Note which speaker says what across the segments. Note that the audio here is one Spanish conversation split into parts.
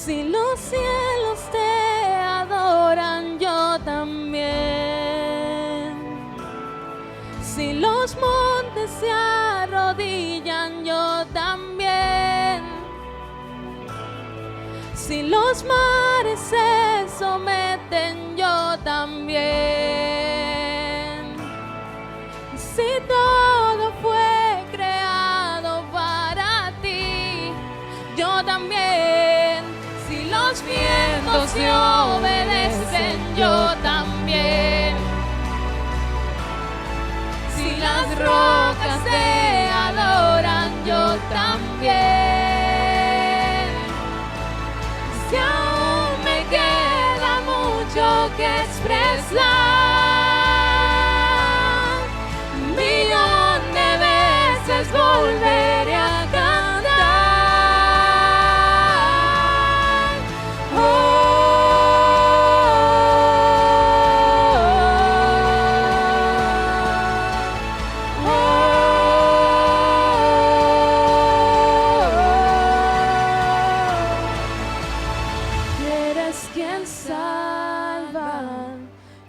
Speaker 1: Si los cielos te adoran, yo también. Si los montes se arrodillan, yo también. Si los mares se someten, yo también. Si todo fue creado para ti, yo también. Si los vientos se obedecen, yo también. Si las rocas te adoran, yo también. Si aún me queda mucho que expresar, millón de veces volveré a cantar. Eres quien salva,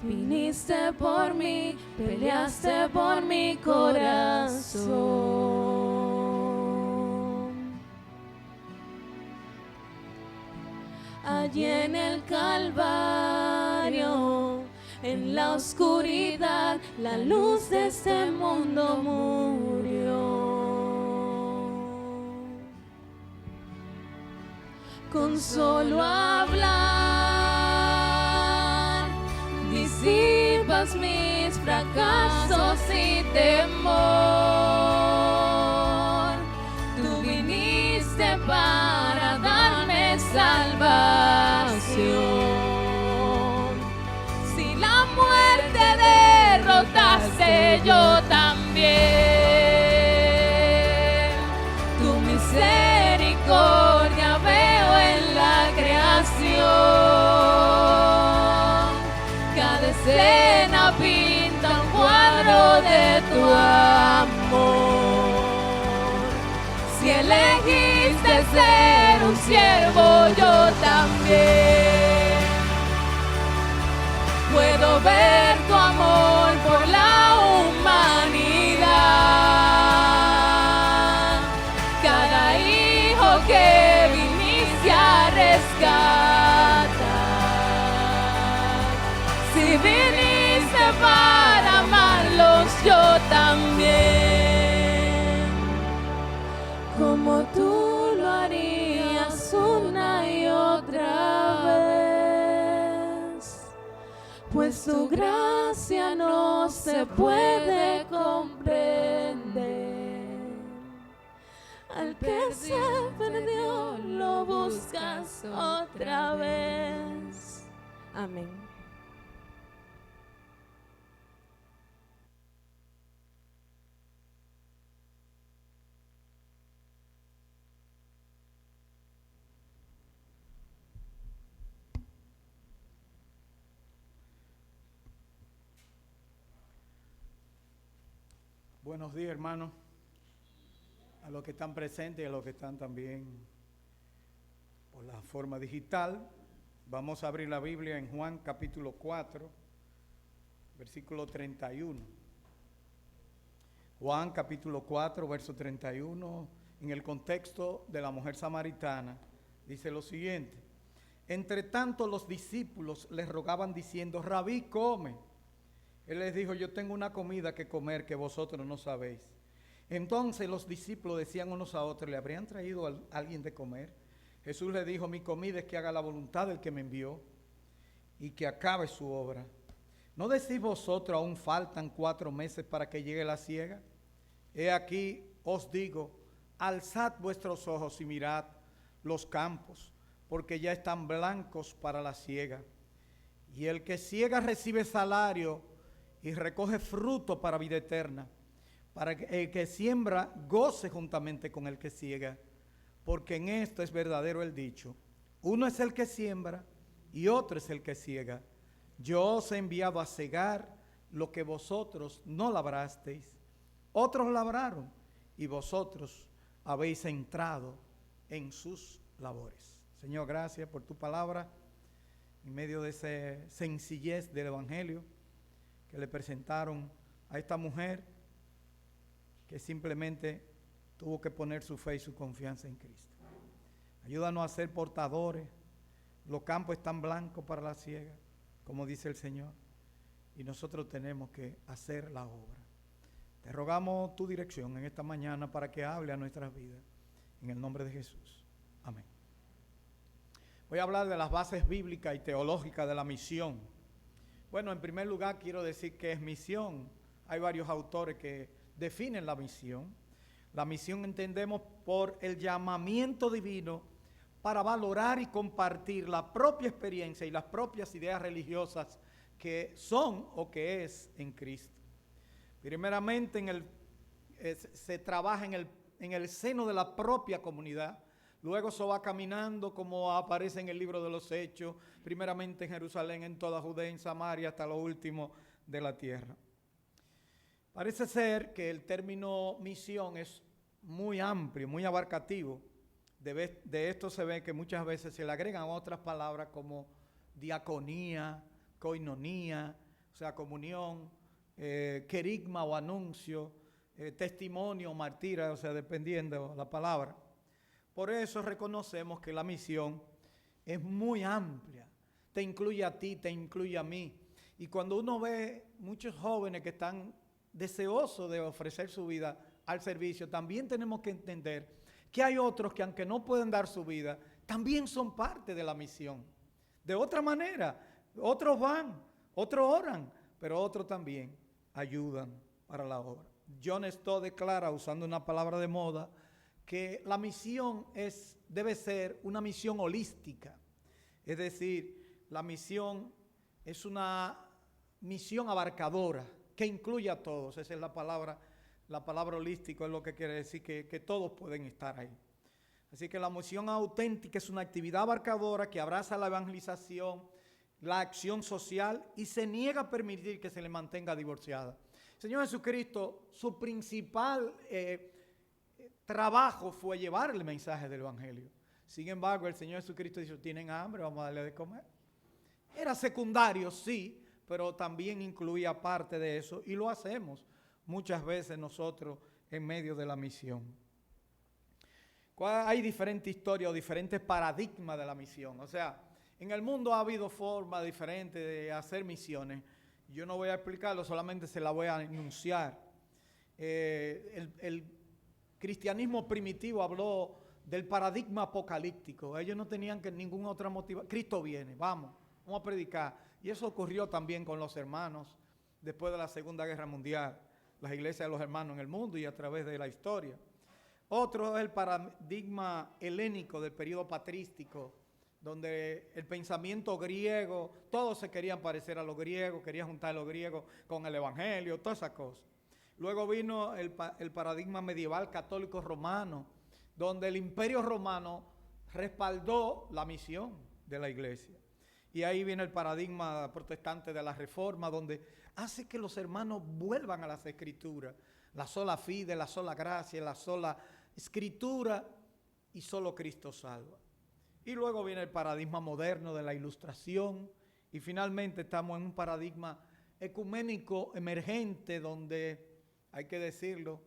Speaker 1: viniste por mí, peleaste por mi corazón. Allí en el Calvario, en la oscuridad, la luz de este mundo murió. Con solo hablar, disipas mis fracasos y temor. Tú viniste para darme salvación. Si la muerte derrotaste, yo también. Tu misericordia veo en la creación. Cada escena pinta un cuadro de tu amor. Si elegiste ser un siervo, yo también. Puedo ver tu amor por la humanidad. Cada hijo que viniste a rescatar. Si viniste para amarlos, yo también. Como tú lo harías una y otra vez. Pues tu gracia no se puede comprender. Al que se perdió lo buscas otra vez. Amén.
Speaker 2: Buenos días, hermanos, a los que están presentes y a los que están también por la forma digital. Vamos a abrir la Biblia en Juan capítulo 4, versículo 31. Juan capítulo 4, verso 31, en el contexto de la mujer samaritana, dice lo siguiente: entre tanto los discípulos les rogaban diciendo: Rabí, come. Él les dijo: yo tengo una comida que comer que vosotros no sabéis. Entonces los discípulos decían unos a otros: ¿le habrían traído a alguien de comer? Jesús les dijo: mi comida es que haga la voluntad del que me envió y que acabe su obra. ¿No decís vosotros aún faltan 4 meses para que llegue la siega? He aquí os digo: alzad vuestros ojos y mirad los campos, porque ya están blancos para la siega. Y el que siega recibe salario y recoge fruto para vida eterna, para que el que siembra goce juntamente con el que siega, porque en esto es verdadero el dicho: uno es el que siembra y otro es el que siega. Yo os he enviado a segar lo que vosotros no labrasteis. Otros labraron y vosotros habéis entrado en sus labores. Señor, gracias por tu palabra, en medio de esa sencillez del Evangelio que le presentaron a esta mujer que simplemente tuvo que poner su fe y su confianza en Cristo. Ayúdanos a ser portadores. Los campos están blancos para la siega, como dice el Señor, y nosotros tenemos que hacer la obra. Te rogamos tu dirección en esta mañana para que hable a nuestras vidas, en el nombre de Jesús. Amén. Voy a hablar de las bases bíblicas y teológicas de la misión. Bueno, en primer lugar quiero decir qué es misión. Hay varios autores que definen la misión. La misión entendemos por el llamamiento divino para valorar y compartir la propia experiencia y las propias ideas religiosas que son o que es en Cristo. Primeramente se trabaja en el seno de la propia comunidad. Luego se va caminando, como aparece en el libro de los Hechos, primeramente en Jerusalén, en toda Judea, en Samaria, hasta lo último de la tierra. Parece ser que el término misión es muy amplio, muy abarcativo. De esto se ve que muchas veces se le agregan otras palabras como diaconía, coinonía, o sea, comunión, querigma o anuncio, testimonio o martirio, o sea, dependiendo la palabra. Por eso reconocemos que la misión es muy amplia, te incluye a ti, te incluye a mí. Y cuando uno ve muchos jóvenes que están deseosos de ofrecer su vida al servicio, también tenemos que entender que hay otros que aunque no pueden dar su vida, también son parte de la misión. De otra manera, otros van, otros oran, pero otros también ayudan para la obra. John Stott declara, usando una palabra de moda, que la misión debe ser una misión holística. Es decir, la misión es una misión abarcadora que incluye a todos. Esa es la palabra holístico, es lo que quiere decir que todos pueden estar ahí. Así que la misión auténtica es una actividad abarcadora que abraza la evangelización, la acción social y se niega a permitir que se le mantenga divorciada. Señor Jesucristo, su principal trabajo fue llevar el mensaje del Evangelio. Sin embargo, el Señor Jesucristo dijo, ¿tienen hambre? Vamos a darle de comer. Era secundario, sí, pero también incluía parte de eso y lo hacemos muchas veces nosotros en medio de la misión. Hay diferentes historias o diferentes paradigmas de la misión. O sea, en el mundo ha habido formas diferentes de hacer misiones. Yo no voy a explicarlo, solamente se la voy a enunciar. El cristianismo primitivo habló del paradigma apocalíptico. Ellos no tenían que ninguna otra motivación. Cristo viene, vamos a predicar. Y eso ocurrió también con los hermanos después de la Segunda Guerra Mundial. Las iglesias de los hermanos en el mundo y a través de la historia. Otro es el paradigma helénico del periodo patrístico, donde el pensamiento griego, todos se querían parecer a los griegos, querían juntar a los griegos con el evangelio, todas esas cosas. Luego vino el paradigma medieval católico romano, donde el imperio romano respaldó la misión de la iglesia. Y ahí viene el paradigma protestante de la reforma, donde hace que los hermanos vuelvan a las escrituras, la sola fide, la sola gracia, la sola escritura y solo Cristo salva. Y luego viene el paradigma moderno de la ilustración y finalmente estamos en un paradigma ecuménico emergente donde, hay que decirlo,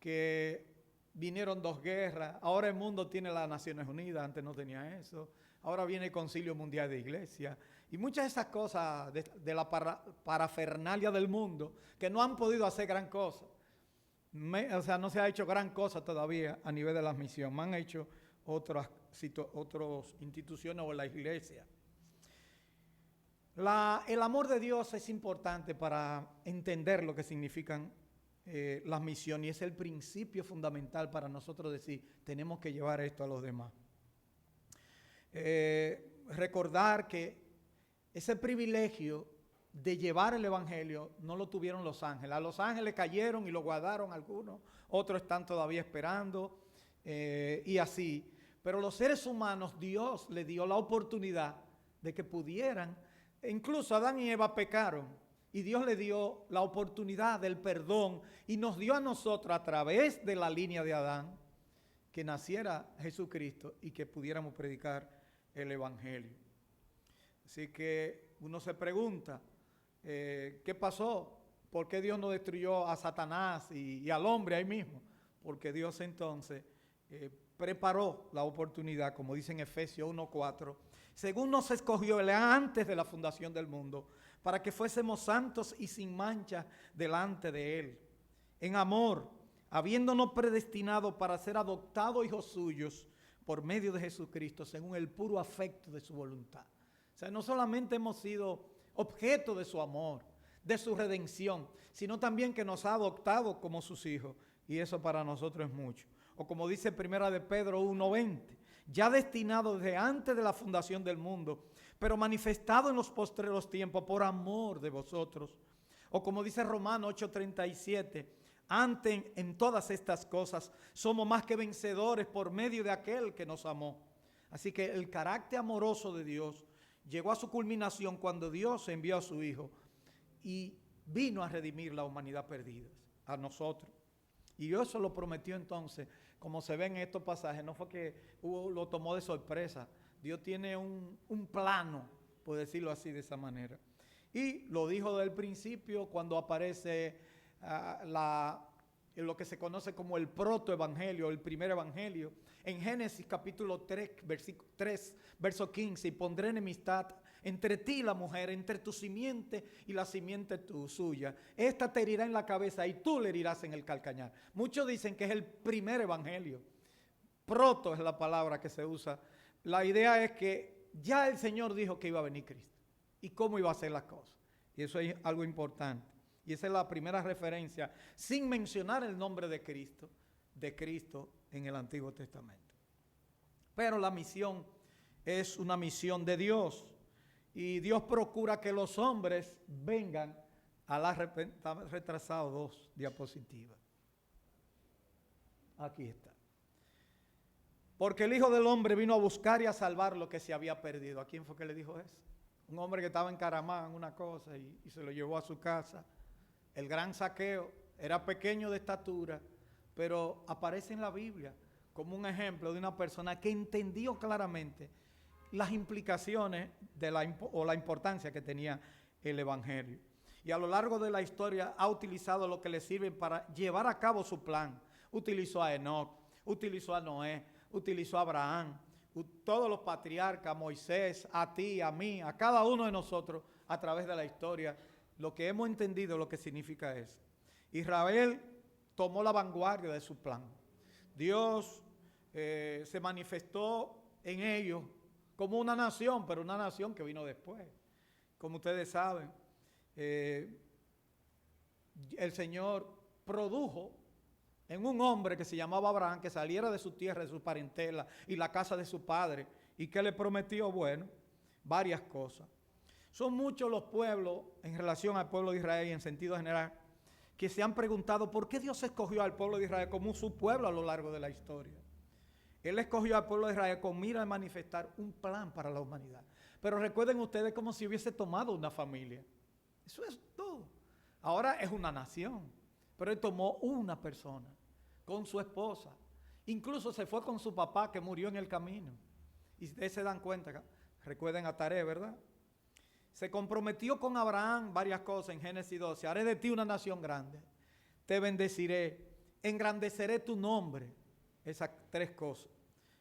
Speaker 2: que vinieron dos guerras, ahora el mundo tiene las Naciones Unidas, antes no tenía eso, ahora viene el Concilio Mundial de Iglesia y muchas de esas cosas de la parafernalia del mundo que no han podido hacer gran cosa. O sea, no se ha hecho gran cosa todavía a nivel de la misión, me han hecho otras instituciones o la iglesia. El amor de Dios es importante para entender lo que significan las misiones y es el principio fundamental para nosotros decir, tenemos que llevar esto a los demás. Recordar que ese privilegio de llevar el evangelio no lo tuvieron los ángeles. A los ángeles cayeron y lo guardaron algunos, otros están todavía esperando y así. Pero los seres humanos, Dios les dio la oportunidad de que pudieran, incluso Adán y Eva pecaron y Dios le dio la oportunidad del perdón y nos dio a nosotros a través de la línea de Adán que naciera Jesucristo y que pudiéramos predicar el Evangelio. Así que uno se pregunta, ¿qué pasó? ¿Por qué Dios no destruyó a Satanás y al hombre ahí mismo? Porque Dios entonces preparó la oportunidad, como dice en Efesios 1:4, según nos escogió Él antes de la fundación del mundo, para que fuésemos santos y sin mancha delante de Él, en amor, habiéndonos predestinado para ser adoptados hijos suyos por medio de Jesucristo, según el puro afecto de su voluntad. O sea, no solamente hemos sido objeto de su amor, de su redención, sino también que nos ha adoptado como sus hijos, y eso para nosotros es mucho. O como dice Primera de Pedro 1:20, ya destinado desde antes de la fundación del mundo, pero manifestado en los postreros tiempos por amor de vosotros. O como dice Romanos 8:37, antes en todas estas cosas somos más que vencedores por medio de aquel que nos amó. Así que el carácter amoroso de Dios llegó a su culminación cuando Dios envió a su Hijo y vino a redimir la humanidad perdida, a nosotros. Y Dios se lo prometió entonces, como se ve en estos pasajes, no fue que lo tomó de sorpresa. Dios tiene un plano, por decirlo así, de esa manera. Y lo dijo desde el principio cuando aparece lo que se conoce como el protoevangelio, el primer evangelio. En Génesis capítulo 3, verso 15, y pondré enemistad entre ti y la mujer, entre tu simiente y la simiente suya. Esta te herirá en la cabeza y tú le herirás en el calcañar. Muchos dicen que es el primer evangelio. Proto es la palabra que se usa. La idea es que ya el Señor dijo que iba a venir Cristo y cómo iba a hacer las cosas. Y eso es algo importante. Y esa es la primera referencia, sin mencionar el nombre de Cristo en el Antiguo Testamento. Pero la misión es una misión de Dios. Y Dios procura que los hombres vengan a la retrasado 2 diapositivas. Aquí está. Porque el Hijo del Hombre vino a buscar y a salvar lo que se había perdido. ¿A quién fue que le dijo eso? Un hombre que estaba encaramado en una cosa y se lo llevó a su casa. El gran Zaqueo era pequeño de estatura, pero aparece en la Biblia como un ejemplo de una persona que entendió claramente las implicaciones o la importancia que tenía el Evangelio. Y a lo largo de la historia ha utilizado lo que le sirve para llevar a cabo su plan. Utilizó a Enoc, utilizó a Noé, utilizó a Abraham, todos los patriarcas, Moisés, a ti, a mí, a cada uno de nosotros a través de la historia. Lo que hemos entendido lo que significa eso. Israel tomó la vanguardia de su plan. Dios se manifestó en ellos como una nación, pero una nación que vino después. Como ustedes saben, el Señor produjo en un hombre que se llamaba Abraham, que saliera de su tierra, de su parentela y la casa de su padre, y que le prometió, bueno, varias cosas. Son muchos los pueblos en relación al pueblo de Israel y en sentido general que se han preguntado por qué Dios escogió al pueblo de Israel como su pueblo a lo largo de la historia. Él escogió al pueblo de Israel con mira a manifestar un plan para la humanidad. Pero recuerden ustedes como si hubiese tomado una familia. Eso es todo. Ahora es una nación, pero él tomó una persona con su esposa. Incluso se fue con su papá que murió en el camino. Y ustedes se dan cuenta, recuerden a Taré, ¿verdad? Se comprometió con Abraham varias cosas en Génesis 12. Haré de ti una nación grande. Te bendeciré. Engrandeceré tu nombre. Esas tres cosas.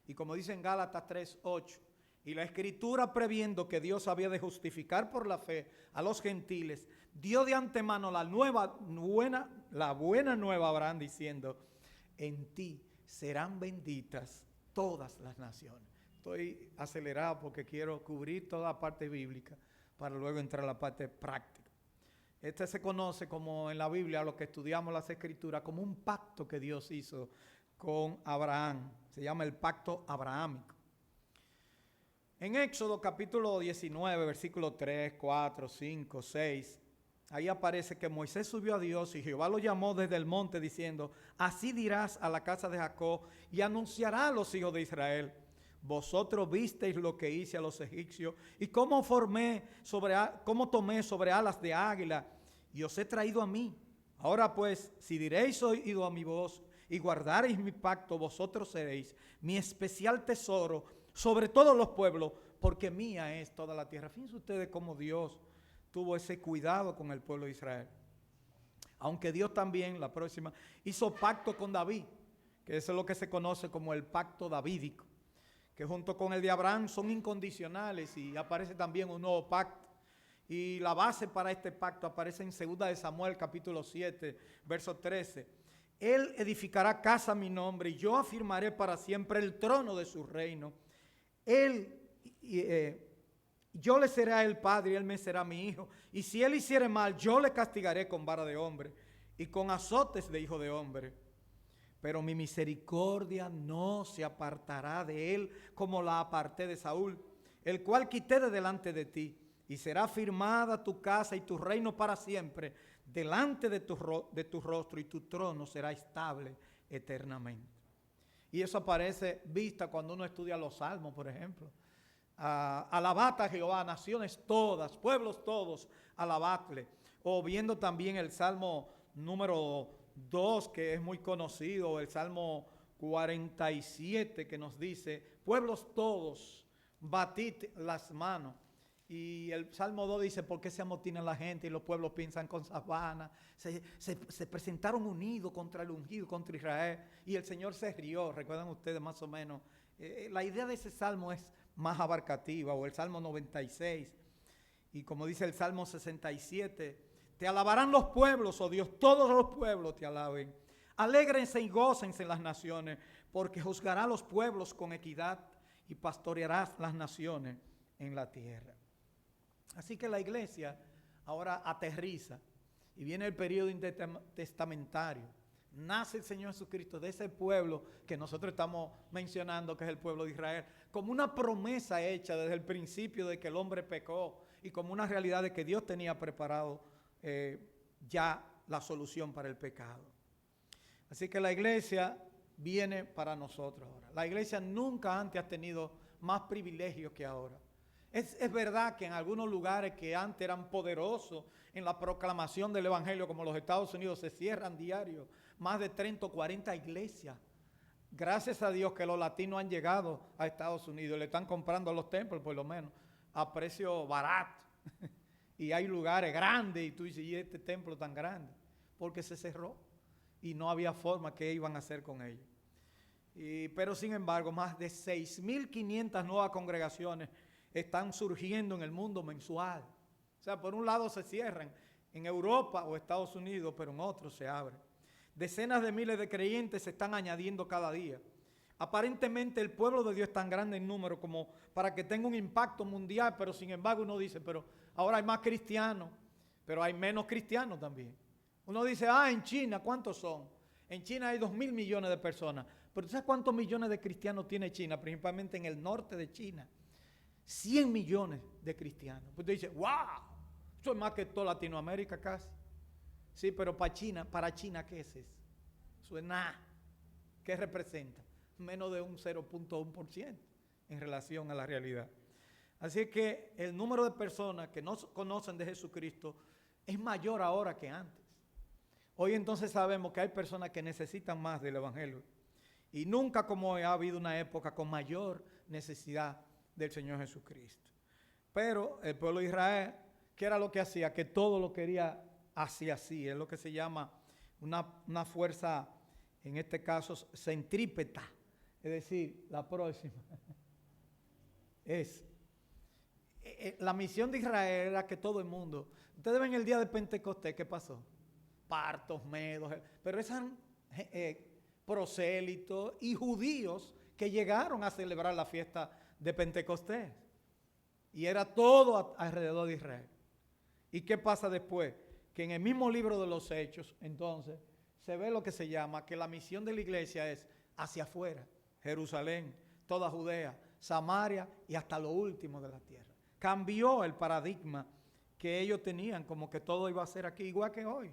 Speaker 2: Y como dice en Gálatas 3:8. Y la Escritura, previendo que Dios había de justificar por la fe a los gentiles, dio de antemano la buena nueva a Abraham, diciendo: en ti serán benditas todas las naciones. Estoy acelerado porque quiero cubrir toda la parte bíblica para luego entrar a la parte práctica. Este se conoce como en la Biblia, lo que estudiamos las Escrituras, como un pacto que Dios hizo con Abraham. Se llama el pacto abrahámico. En Éxodo capítulo 19, versículo 3, 4, 5, 6, ahí aparece que Moisés subió a Dios y Jehová lo llamó desde el monte diciendo: así dirás a la casa de Jacob y anunciará a los hijos de Israel: vosotros visteis lo que hice a los egipcios y cómo tomé sobre alas de águila y os he traído a mí. Ahora pues, si diréis oído a mi voz y guardareis mi pacto, vosotros seréis mi especial tesoro sobre todos los pueblos, porque mía es toda la tierra. Fíjense ustedes cómo Dios tuvo ese cuidado con el pueblo de Israel. Aunque Dios también, la próxima, hizo pacto con David, que eso es lo que se conoce como el pacto davídico, que junto con el de Abraham son incondicionales, y aparece también un nuevo pacto. Y la base para este pacto aparece en 2 de Samuel capítulo 7, verso 13. Él edificará casa a mi nombre y yo afirmaré para siempre el trono de su reino. Yo le seré a él padre y él me será mi hijo. Y si él hiciere mal, yo le castigaré con vara de hombre y con azotes de hijo de hombre. Pero mi misericordia no se apartará de él como la aparté de Saúl, el cual quité de delante de ti. Y será firmada tu casa y tu reino para siempre delante de tu rostro, y tu trono será estable eternamente. Y eso aparece vista cuando uno estudia los salmos, por ejemplo. Alabad a Jehová, naciones todas, pueblos todos, alabadle. O viendo también el Salmo número 2, que es muy conocido, el Salmo 47, que nos dice, pueblos todos, batid las manos. Y el Salmo 2 dice, ¿por qué se amotina la gente y los pueblos piensan con sabana? Se presentaron unidos contra el ungido, contra Israel, y el Señor se rió. Recuerdan ustedes más o menos. La idea de ese Salmo es más abarcativa, o el Salmo 96. Y como dice el Salmo 67, te alabarán los pueblos, oh Dios, todos los pueblos te alaben. Alégrense y gócense las naciones, porque juzgará a los pueblos con equidad y pastorearás las naciones en la tierra. Así que la iglesia ahora aterriza y viene el periodo intertestamentario. Nace el Señor Jesucristo de ese pueblo que nosotros estamos mencionando, que es el pueblo de Israel, como una promesa hecha desde el principio de que el hombre pecó y como una realidad de que Dios tenía preparado ya la solución para el pecado. Así que la iglesia viene para nosotros ahora. La iglesia nunca antes ha tenido más privilegios que ahora. Es verdad que en algunos lugares que antes eran poderosos en la proclamación del evangelio, como los Estados Unidos, se cierran diarios más de 30 o 40 iglesias. Gracias a Dios que los latinos han llegado a Estados Unidos, le están comprando los templos por lo menos a precio barato. Y hay lugares grandes y tú dices, ¿y este templo tan grande? Porque se cerró y no había forma que iban a hacer con ellos. Pero sin embargo, más de 6.500 nuevas congregaciones están surgiendo en el mundo mensual. O sea, por un lado se cierran en Europa o Estados Unidos, pero en otros se abren. Decenas de miles de creyentes se están añadiendo cada día. Aparentemente el pueblo de Dios es tan grande en número como para que tenga un impacto mundial, pero sin embargo uno dice, pero ahora hay más cristianos, pero hay menos cristianos también. Uno dice, en China, ¿cuántos son? En China hay 2.000 millones de personas, pero ¿tú sabes cuántos millones de cristianos tiene China? Principalmente en el norte de China. 100 millones de cristianos. Pues usted dice, wow, eso es más que toda Latinoamérica casi. Sí, pero para China, ¿qué es eso? Eso es nada. ¿Qué representa? Menos de un 0.1% en relación a la realidad. Así que el número de personas que no conocen de Jesucristo es mayor ahora que antes. Hoy entonces sabemos que hay personas que necesitan más del evangelio. Y nunca como hoy ha habido una época con mayor necesidad del Señor Jesucristo. Pero el pueblo de Israel, ¿qué era lo que hacía? Que todo lo quería así. Es lo que se llama una fuerza, en este caso, centrípeta. Es decir, la próxima es la misión de Israel era que todo el mundo. Ustedes ven el día de Pentecostés, ¿qué pasó? Partos, medos, pero eran prosélitos y judíos que llegaron a celebrar la fiesta de Pentecostés. Y era todo alrededor de Israel. ¿Y qué pasa después? Que en el mismo libro de los Hechos, entonces, se ve lo que se llama que la misión de la iglesia es hacia afuera. Jerusalén, toda Judea, Samaria y hasta lo último de la tierra. Cambió el paradigma que ellos tenían, como que todo iba a ser aquí, igual que hoy.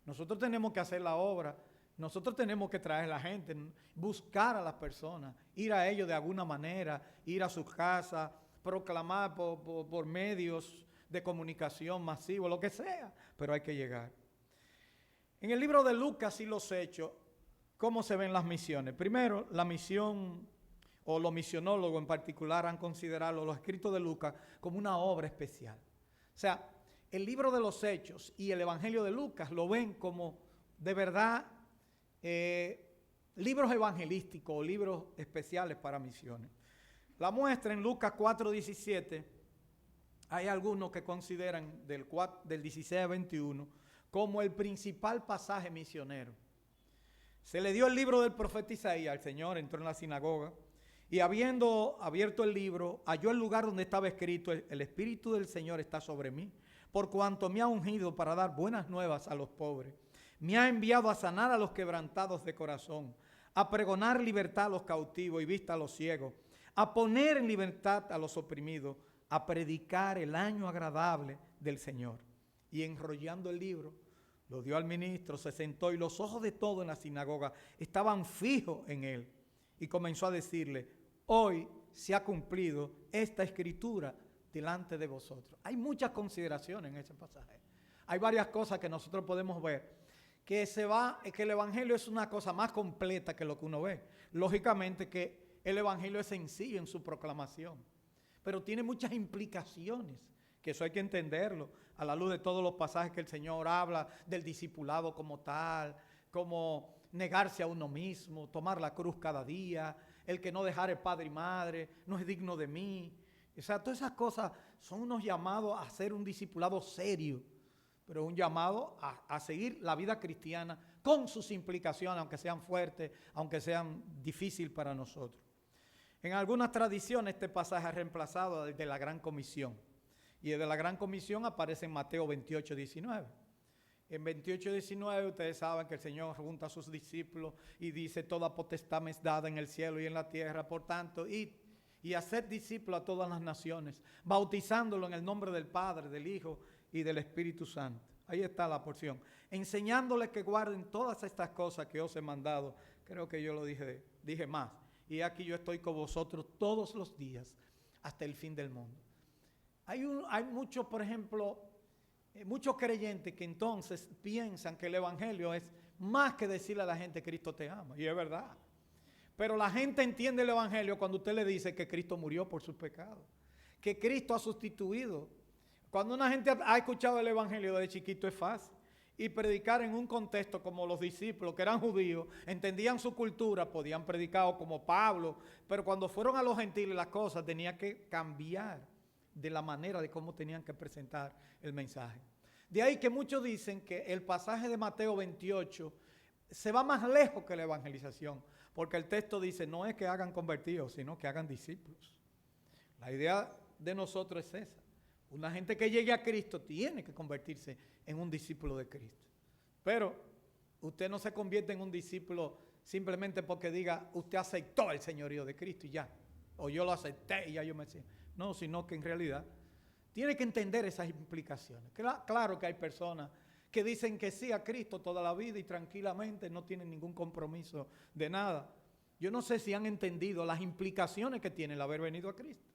Speaker 2: Nosotros tenemos que hacer la obra, nosotros tenemos que traer a la gente, buscar a las personas, ir a ellos de alguna manera, ir a sus casas, proclamar por medios de comunicación masivos, lo que sea, pero hay que llegar. En el libro de Lucas y los Hechos, ¿cómo se ven las misiones? Primero, la misión o los misionólogos en particular han considerado los escritos de Lucas como una obra especial. O sea, el libro de los Hechos y el Evangelio de Lucas lo ven como de verdad libros evangelísticos o libros especiales para misiones. La muestra en Lucas 4:17, hay algunos que consideran del 16 a 21 como el principal pasaje misionero. Se le dio el libro del profeta Isaías, el Señor entró en la sinagoga y habiendo abierto el libro, halló el lugar donde estaba escrito: el Espíritu del Señor está sobre mí, por cuanto me ha ungido para dar buenas nuevas a los pobres. Me ha enviado a sanar a los quebrantados de corazón, a pregonar libertad a los cautivos y vista a los ciegos, a poner en libertad a los oprimidos, a predicar el año agradable del Señor. Y enrollando el libro, lo dio al ministro, se sentó y los ojos de todos en la sinagoga estaban fijos en él. Y comenzó a decirle: hoy se ha cumplido esta escritura delante de vosotros. Hay muchas consideraciones en ese pasaje. Hay varias cosas que nosotros podemos ver. Que el Evangelio es una cosa más completa que lo que uno ve. Lógicamente que el Evangelio es sencillo en su proclamación, pero tiene muchas implicaciones, que eso hay que entenderlo a la luz de todos los pasajes que el Señor habla del discipulado como tal, como negarse a uno mismo, tomar la cruz cada día, el que no dejare padre y madre, no es digno de mí. O sea, todas esas cosas son unos llamados a ser un discipulado serio, pero un llamado a seguir la vida cristiana con sus implicaciones, aunque sean fuertes, aunque sean difíciles para nosotros. En algunas tradiciones este pasaje es reemplazado de la Gran Comisión. Y de la Gran Comisión aparece en Mateo 28:19. En 28:19 ustedes saben que el Señor junta a sus discípulos y dice: toda potestad me es dada en el cielo y en la tierra, por tanto, id y haced discípulos a todas las naciones, bautizándolo en el nombre del Padre, del Hijo y del Espíritu Santo. Ahí está la porción. Enseñándoles que guarden todas estas cosas que os he mandado. Creo que yo lo dije más. Y aquí yo estoy con vosotros todos los días hasta el fin del mundo. Hay muchos, por ejemplo, muchos creyentes que entonces piensan que el Evangelio es más que decirle a la gente: Cristo te ama. Y es verdad. Pero la gente entiende el Evangelio cuando usted le dice que Cristo murió por sus pecados, que Cristo ha sustituido. Cuando una gente ha escuchado el Evangelio de chiquito es fácil. Y predicar en un contexto como los discípulos, que eran judíos, entendían su cultura, podían predicar como Pablo, pero cuando fueron a los gentiles las cosas tenían que cambiar de la manera de cómo tenían que presentar el mensaje. De ahí que muchos dicen que el pasaje de Mateo 28 se va más lejos que la evangelización, porque el texto dice: no es que hagan convertidos, sino que hagan discípulos. La idea de nosotros es esa. Una gente que llegue a Cristo tiene que convertirse en un discípulo de Cristo. Pero usted no se convierte en un discípulo simplemente porque diga: usted aceptó el señorío de Cristo y ya. O yo lo acepté y ya yo me siento. No, sino que en realidad tiene que entender esas implicaciones. Claro que hay personas que dicen que sí a Cristo toda la vida y tranquilamente no tienen ningún compromiso de nada. Yo no sé si han entendido las implicaciones que tiene el haber venido a Cristo.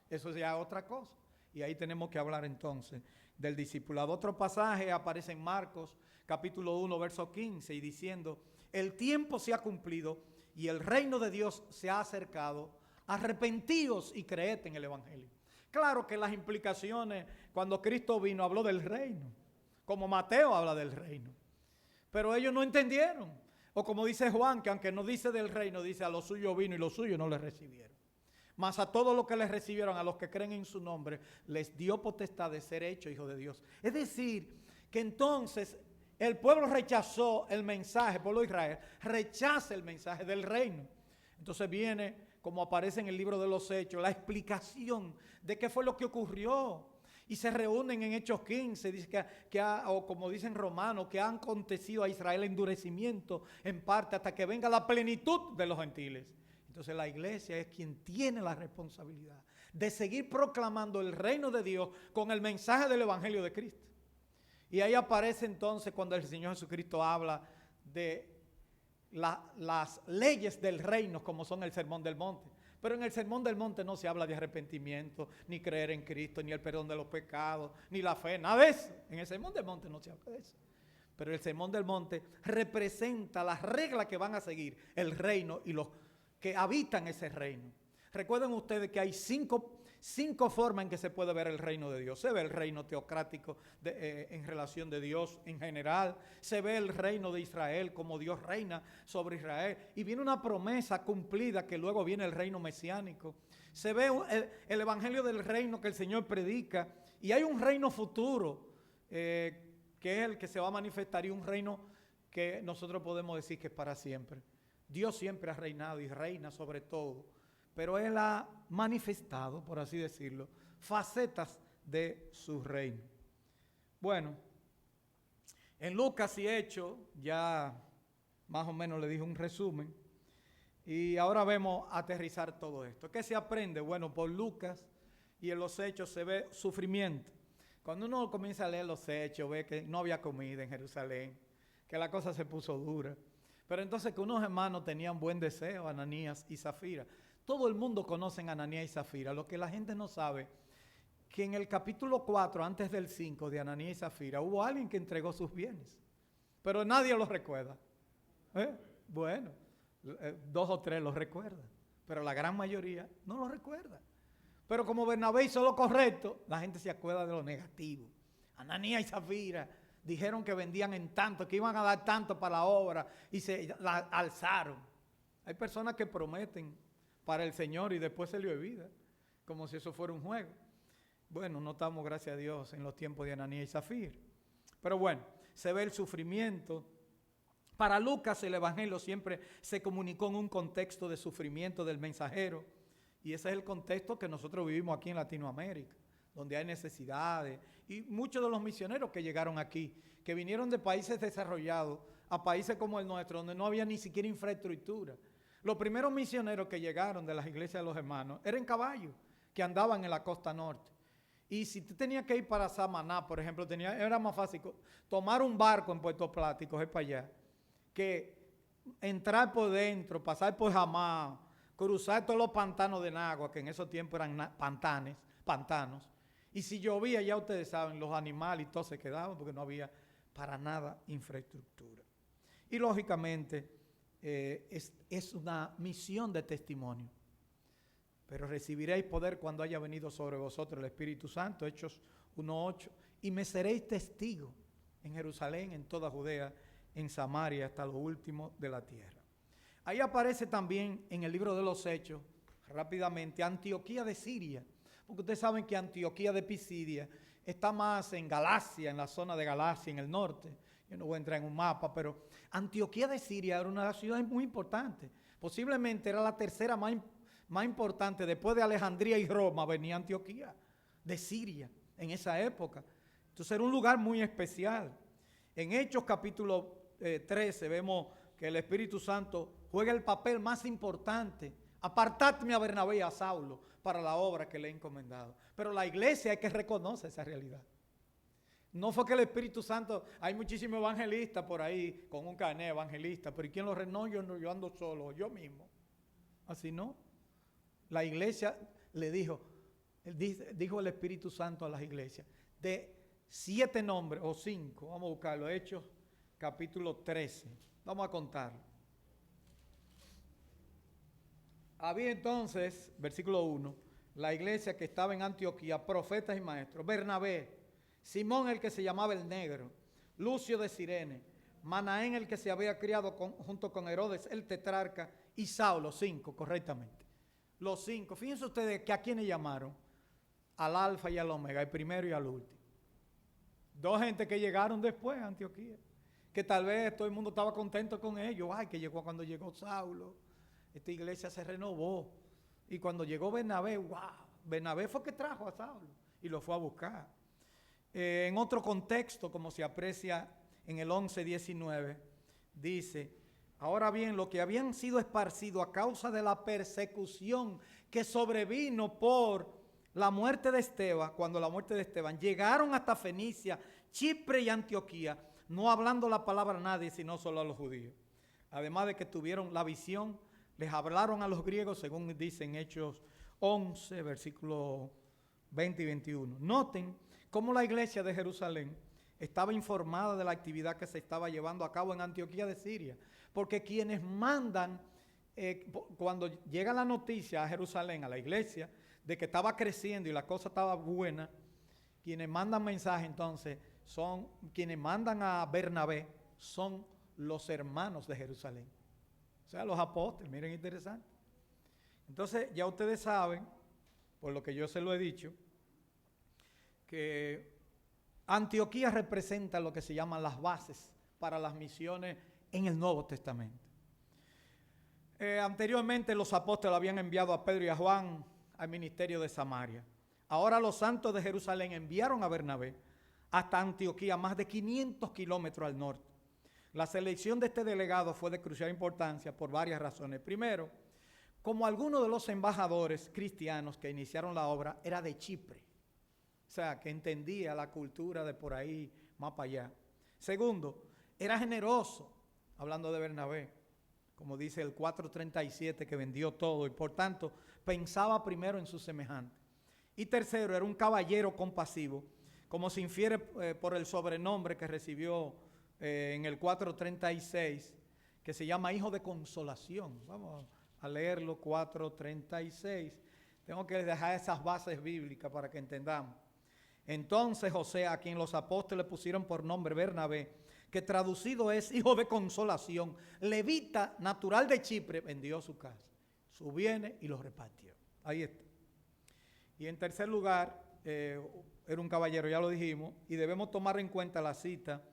Speaker 2: Eso es ya otra cosa. Y ahí tenemos que hablar entonces del discipulado. Otro pasaje aparece en Marcos, capítulo 1, verso 15, y diciendo: el tiempo se ha cumplido y el reino de Dios se ha acercado. Arrepentíos y creed en el Evangelio. Claro que las implicaciones, cuando Cristo vino, habló del reino, como Mateo habla del reino. Pero ellos no entendieron. O como dice Juan, que aunque no dice del reino, dice: a los suyos vino y los suyos no le recibieron. Mas a todos los que les recibieron, a los que creen en su nombre, les dio potestad de ser hechos hijos de Dios. Es decir, que entonces el pueblo rechazó el mensaje, el pueblo de Israel rechaza el mensaje del reino. Entonces viene, como aparece en el libro de los Hechos, la explicación de qué fue lo que ocurrió. Y se reúnen en Hechos 15, dice o como dicen Romanos, que han acontecido a Israel endurecimiento en parte hasta que venga la plenitud de los gentiles. Entonces la iglesia es quien tiene la responsabilidad de seguir proclamando el reino de Dios con el mensaje del Evangelio de Cristo. Y ahí aparece entonces cuando el Señor Jesucristo habla de las leyes del reino, como son el Sermón del Monte. Pero en el Sermón del Monte no se habla de arrepentimiento, ni creer en Cristo, ni el perdón de los pecados, ni la fe, nada de eso. En el Sermón del Monte no se habla de eso. Pero el Sermón del Monte representa las reglas que van a seguir el reino y los que habitan ese reino. Recuerden ustedes que hay cinco formas en que se puede ver el reino de Dios. Se ve el reino teocrático en relación de Dios en general. Se ve el reino de Israel como Dios reina sobre Israel. Y viene una promesa cumplida que luego viene el reino mesiánico. Se ve el evangelio del reino que el Señor predica. Y hay un reino futuro que es el que se va a manifestar, y un reino que nosotros podemos decir que es para siempre. Dios siempre ha reinado y reina sobre todo, pero Él ha manifestado, por así decirlo, facetas de su reino. Bueno, en Lucas y Hechos ya más o menos le dije un resumen, y ahora vemos aterrizar todo esto. ¿Qué se aprende? Bueno, por Lucas y en los Hechos se ve sufrimiento. Cuando uno comienza a leer los Hechos, ve que no había comida en Jerusalén, que la cosa se puso dura. Pero entonces que unos hermanos tenían buen deseo, Ananías y Zafira. Todo el mundo conoce a Ananías y Zafira. Lo que la gente no sabe, que en el capítulo 4, antes del 5 de Ananías y Zafira, hubo alguien que entregó sus bienes. Pero nadie los recuerda. Bueno, 2 o 3 los recuerdan, pero la gran mayoría no los recuerda. Pero como Bernabé hizo lo correcto, la gente se acuerda de lo negativo. Ananías y Zafira dijeron que vendían en tanto, que iban a dar tanto para la obra, y se la alzaron. Hay personas que prometen para el Señor y después se le olvida, como si eso fuera un juego. Bueno, no estamos, gracias a Dios, en los tiempos de Ananías y Zafira. Pero bueno, se ve el sufrimiento. Para Lucas el evangelio siempre se comunicó en un contexto de sufrimiento del mensajero, y ese es el contexto que nosotros vivimos aquí en Latinoamérica, donde hay necesidades, y muchos de los misioneros que llegaron aquí, que vinieron de países desarrollados a países como el nuestro, donde no había ni siquiera infraestructura. Los primeros misioneros que llegaron de las iglesias de los hermanos eran caballos que andaban en la costa norte. Y si tú tenías que ir para Samaná, por ejemplo, era más fácil tomar un barco en Puerto Plata y coger para allá, que entrar por dentro, pasar por Jamás, cruzar todos los pantanos de Nagua, que en esos tiempos eran pantanos. Y si llovía, ya ustedes saben, los animales y todo se quedaban porque no había para nada infraestructura. Y lógicamente es una misión de testimonio. Pero recibiréis poder cuando haya venido sobre vosotros el Espíritu Santo, Hechos 1:8, y me seréis testigo en Jerusalén, en toda Judea, en Samaria, hasta lo último de la tierra. Ahí aparece también en el libro de los Hechos, rápidamente, Antioquía de Siria, porque ustedes saben que Antioquía de Pisidia está más en Galacia, en la zona de Galacia, en el norte. Yo no voy a entrar en un mapa, pero Antioquía de Siria era una de las ciudades muy importantes. Posiblemente era la tercera más importante, después de Alejandría y Roma, venía Antioquía de Siria en esa época. Entonces era un lugar muy especial. En Hechos capítulo 13 vemos que el Espíritu Santo juega el papel más importante. Apartadme a Bernabé y a Saulo para la obra que le he encomendado. Pero la iglesia hay que reconocer esa realidad. No fue que el Espíritu Santo, hay muchísimos evangelistas por ahí con un carnet evangelista, pero ¿y quién lo renó? Yo ando solo, yo mismo. Así no. La iglesia le dijo el Espíritu Santo a las iglesias, de 7 nombres o 5, vamos a buscarlo, Hechos capítulo 13, vamos a contarlo. Había entonces, versículo 1, la iglesia que estaba en Antioquía, profetas y maestros, Bernabé, Simón el que se llamaba el Negro, Lucio de Cirene, Manaén el que se había criado junto con Herodes el tetrarca, y Saulo, 5 correctamente. Los 5, fíjense ustedes que a quiénes llamaron, al alfa y al omega, el primero y al último. 2 gente que llegaron después a Antioquía, que tal vez todo el mundo estaba contento con ellos. Ay, que llegó cuando llegó Saulo, esta iglesia se renovó. Y cuando llegó Bernabé, wow, Bernabé fue que trajo a Saulo y lo fue a buscar. En otro contexto, como se aprecia en el 11:19, dice: ahora bien, los que habían sido esparcidos a causa de la persecución que sobrevino por la muerte de Esteban, cuando la muerte de Esteban, llegaron hasta Fenicia, Chipre y Antioquía, no hablando la palabra a nadie, sino solo a los judíos. Además de que tuvieron la visión, les hablaron a los griegos, según dicen Hechos 11, versículos 20 y 21. Noten cómo la iglesia de Jerusalén estaba informada de la actividad que se estaba llevando a cabo en Antioquía de Siria, porque quienes mandan cuando llega la noticia a Jerusalén, a la iglesia, de que estaba creciendo y la cosa estaba buena, quienes mandan mensaje entonces son, quienes mandan a Bernabé son los hermanos de Jerusalén. O sea, los apóstoles, miren interesante. Entonces ya ustedes saben, por lo que yo se lo he dicho, que Antioquía representa lo que se llaman las bases para las misiones en el Nuevo Testamento. Anteriormente los apóstoles habían enviado a Pedro y a Juan al ministerio de Samaria. Ahora los santos de Jerusalén enviaron a Bernabé hasta Antioquía, más de 500 kilómetros al norte. La selección de este delegado fue de crucial importancia por varias razones. Primero, como algunos de los embajadores cristianos que iniciaron la obra era de Chipre, o sea, que entendía la cultura de por ahí, más para allá. Segundo, era generoso, hablando de Bernabé, como dice el 4:37, que vendió todo y por tanto pensaba primero en sus semejantes. Y tercero, era un caballero compasivo, como se infiere por el sobrenombre que recibió en el 4:36, que se llama hijo de consolación. Vamos a leerlo, 4:36. Tengo que dejar esas bases bíblicas para que entendamos. Entonces José, a quien los apóstoles pusieron por nombre Bernabé, que traducido es hijo de consolación, levita, natural de Chipre, vendió su casa, sus bienes y los repartió. Ahí está. Y en tercer lugar, era un caballero, ya lo dijimos, y debemos tomar en cuenta la cita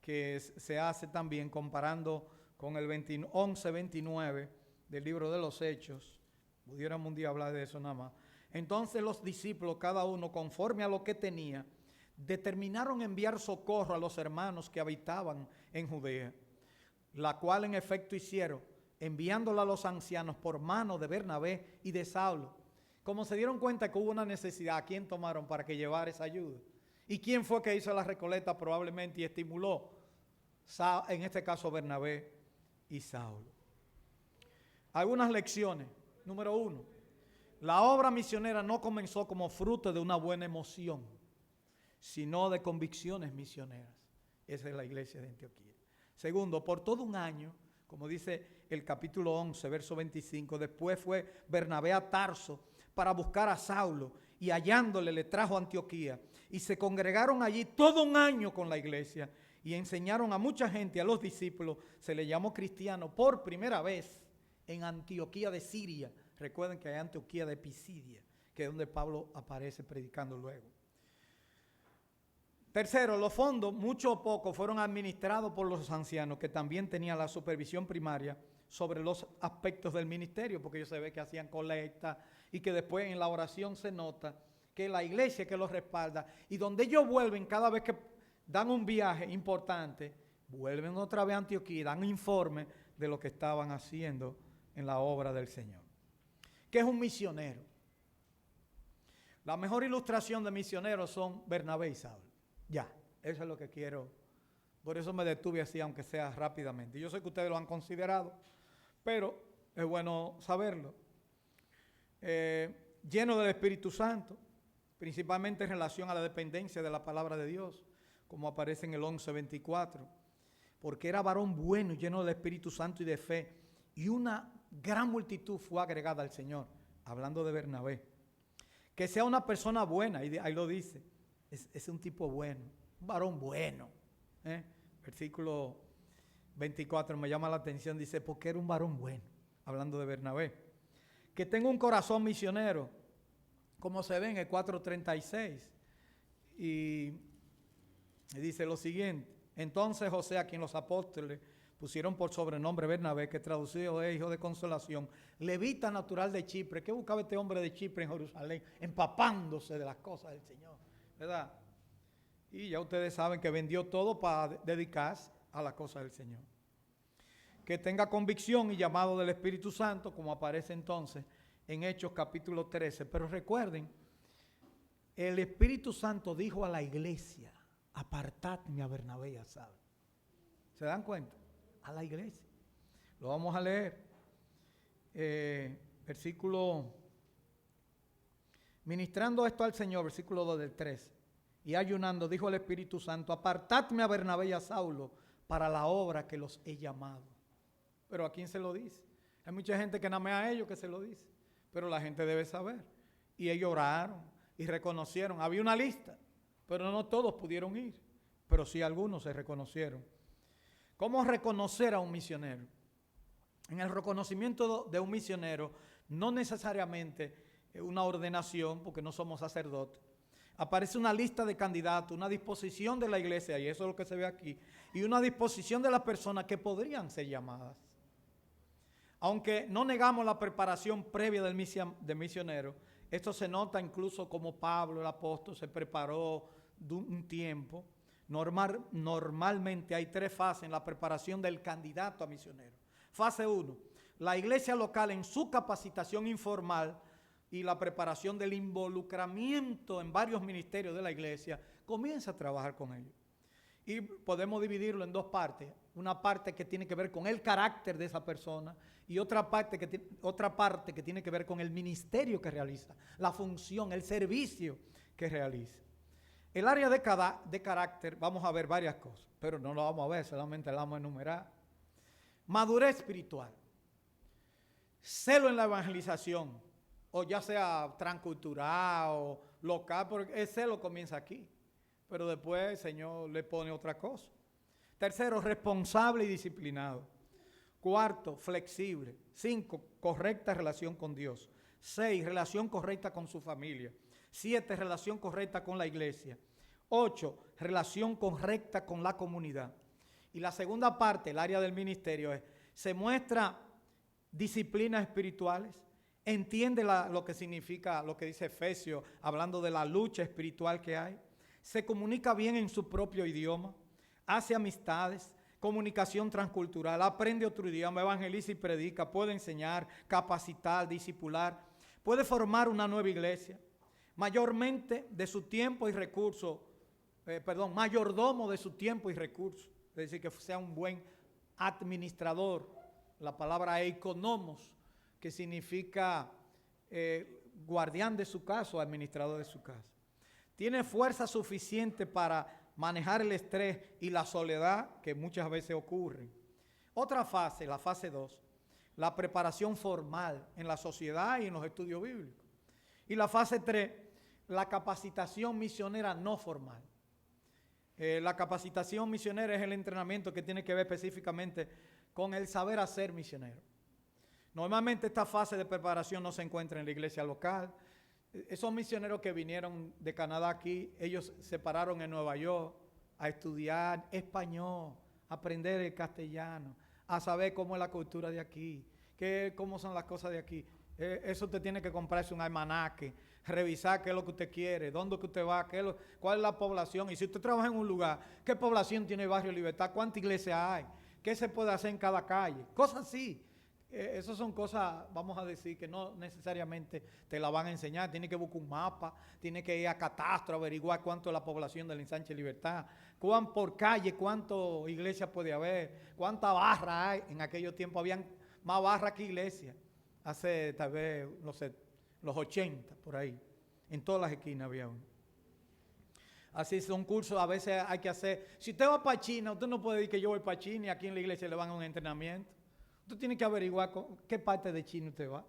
Speaker 2: que se hace también comparando con el 11:29 del libro de los Hechos. Pudiéramos un día hablar de eso nada más. Entonces los discípulos, cada uno conforme a lo que tenía, determinaron enviar socorro a los hermanos que habitaban en Judea, la cual en efecto hicieron, enviándola a los ancianos por mano de Bernabé y de Saulo. Como se dieron cuenta que hubo una necesidad, ¿a quién tomaron para que llevara esa ayuda? ¿Y quién fue que hizo la recolecta probablemente y estimuló? En este caso Bernabé y Saulo. Algunas lecciones. Número 1. La obra misionera no comenzó como fruto de una buena emoción, sino de convicciones misioneras. Esa es la iglesia de Antioquía. Segundo, por todo un año, como dice el capítulo 11, verso 25, después fue Bernabé a Tarso para buscar a Saulo y hallándole le trajo a Antioquía y se congregaron allí todo un año con la iglesia y enseñaron a mucha gente, a los discípulos. Se le llamó cristiano por primera vez en Antioquía de Siria. Recuerden que hay Antioquía de Pisidia, que es donde Pablo aparece predicando luego. Tercero, los fondos, mucho o poco, fueron administrados por los ancianos, que también tenían la supervisión primaria sobre los aspectos del ministerio, porque ellos se ve que hacían colecta y que después en la oración se nota que la iglesia que los respalda, y donde ellos vuelven cada vez que dan un viaje importante, vuelven otra vez a Antioquía y dan informe de lo que estaban haciendo en la obra del Señor. ¿Qué es un misionero? La mejor ilustración de misioneros son Bernabé y Saulo. Ya, eso es lo que quiero. Por eso me detuve así, aunque sea rápidamente. Yo sé que ustedes lo han considerado, pero es bueno saberlo. Lleno del Espíritu Santo, principalmente en relación a la dependencia de la palabra de Dios, como aparece en el 11:24, porque era varón bueno, lleno del Espíritu Santo y de fe, y una gran multitud fue agregada al Señor, hablando de Bernabé. Que sea una persona buena, y ahí lo dice, es un tipo bueno, un varón bueno. Versículo 24 me llama la atención, dice, porque era un varón bueno, hablando de Bernabé. Que tenga un corazón misionero, como se ve en el 4:36, y dice lo siguiente: entonces José, a quien los apóstoles pusieron por sobrenombre Bernabé, que traducido es hijo de consolación, levita natural de Chipre. ¿Qué buscaba este hombre de Chipre en Jerusalén? Empapándose de las cosas del Señor, ¿verdad? Y ya ustedes saben que vendió todo para dedicarse a las cosas del Señor. Que tenga convicción y llamado del Espíritu Santo, como aparece entonces en Hechos capítulo 13. Pero recuerden, el Espíritu Santo dijo a la iglesia, apartadme a Bernabé y a Saulo. ¿Se dan cuenta? A la iglesia. Lo vamos a leer. Versículo, ministrando esto al Señor, versículo 2 del 13. Y ayunando, dijo el Espíritu Santo, apartadme a Bernabé y a Saulo para la obra que los he llamado. Pero ¿a quién se lo dice? Hay mucha gente que nada más a ellos que se lo dice, pero la gente debe saber. Y ellos oraron y reconocieron. Había una lista, pero no todos pudieron ir, pero sí algunos se reconocieron. ¿Cómo reconocer a un misionero? En el reconocimiento de un misionero, no necesariamente una ordenación, porque no somos sacerdotes. Aparece una lista de candidatos, una disposición de la iglesia, y eso es lo que se ve aquí, y una disposición de las personas que podrían ser llamadas. Aunque no negamos la preparación previa del misionero, esto se nota incluso como Pablo, el apóstol, se preparó de un tiempo. Normalmente hay 3 fases en la preparación del candidato a misionero. Fase 1, la iglesia local en su capacitación informal y la preparación del involucramiento en varios ministerios de la iglesia, comienza a trabajar con ellos. Y podemos dividirlo en 2 partes. Una parte que tiene que ver con el carácter de esa persona y otra parte que tiene que ver con el ministerio que realiza, la función, el servicio que realiza. El área de carácter, vamos a ver varias cosas, pero no lo vamos a ver, solamente la vamos a enumerar. Madurez espiritual, celo en la evangelización, o ya sea transcultural o local, porque el celo comienza aquí, pero después el Señor le pone otra cosa. Tercero, responsable y disciplinado. 4, flexible. 5, correcta relación con Dios. 6, relación correcta con su familia. 7, relación correcta con la iglesia. 8, relación correcta con la comunidad. Y la segunda parte, el área del ministerio, se muestra disciplinas espirituales, entiende lo que significa, lo que dice Efesios, hablando de la lucha espiritual que hay, se comunica bien en su propio idioma, hace amistades, comunicación transcultural, aprende otro idioma, evangeliza y predica, puede enseñar, capacitar, discipular, puede formar una nueva iglesia, mayormente de su tiempo y recursos, mayordomo de su tiempo y recursos, es decir, que sea un buen administrador, la palabra economos, que significa guardián de su casa o administrador de su casa. Tiene fuerza suficiente para manejar el estrés y la soledad que muchas veces ocurren. Otra fase, la fase 2, la preparación formal en la sociedad y en los estudios bíblicos. Y la fase 3, la capacitación misionera no formal. La capacitación misionera es el entrenamiento que tiene que ver específicamente con el saber hacer misionero. Normalmente esta fase de preparación no se encuentra en la iglesia local. Esos misioneros que vinieron de Canadá aquí, ellos se pararon en Nueva York a estudiar español, a aprender el castellano, a saber cómo es la cultura de aquí, cómo son las cosas de aquí. Eso usted tiene que comprarse un almanaque, revisar qué es lo que usted quiere, dónde que usted va, cuál es la población. Y si usted trabaja en un lugar, ¿qué población tiene el barrio Libertad? ¿Cuántas iglesias hay? ¿Qué se puede hacer en cada calle? Cosas así. Esas son cosas, vamos a decir, que no necesariamente te la van a enseñar. Tienes que buscar un mapa, tienes que ir a catastro, averiguar cuánto es la población del Ensanche Libertad, por calle, cuántas iglesias puede haber, cuántas barras hay. En aquellos tiempos habían más barras que iglesias. Hace tal vez, no sé, los 80 por ahí. En todas las esquinas había uno. Así son cursos, a veces hay que hacer. Si usted va para China, usted no puede decir que yo voy para China y aquí en la iglesia le van a un entrenamiento. Usted tiene que averiguar qué parte de China usted va.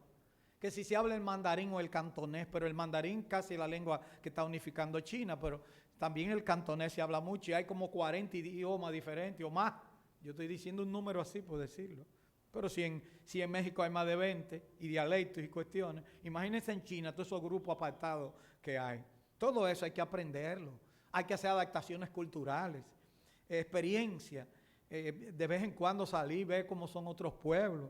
Speaker 2: Que si se habla el mandarín o el cantonés, pero el mandarín casi es la lengua que está unificando China, pero también el cantonés se habla mucho y hay como 40 idiomas diferentes o más. Yo estoy diciendo un número así por decirlo. Pero si en México hay más de 20 y dialectos y cuestiones, imagínense en China todos esos grupos apartados que hay. Todo eso hay que aprenderlo. Hay que hacer adaptaciones culturales, experiencia. De vez en cuando salir, ver cómo son otros pueblos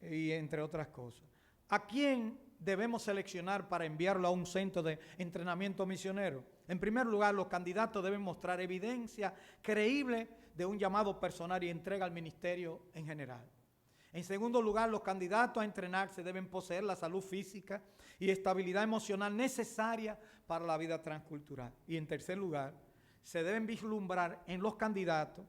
Speaker 2: y entre otras cosas. ¿A quién debemos seleccionar para enviarlo a un centro de entrenamiento misionero? En primer lugar, los candidatos deben mostrar evidencia creíble de un llamado personal y entrega al ministerio en general. En segundo lugar, los candidatos a entrenarse deben poseer la salud física y estabilidad emocional necesaria para la vida transcultural. Y en tercer lugar, se deben vislumbrar en los candidatos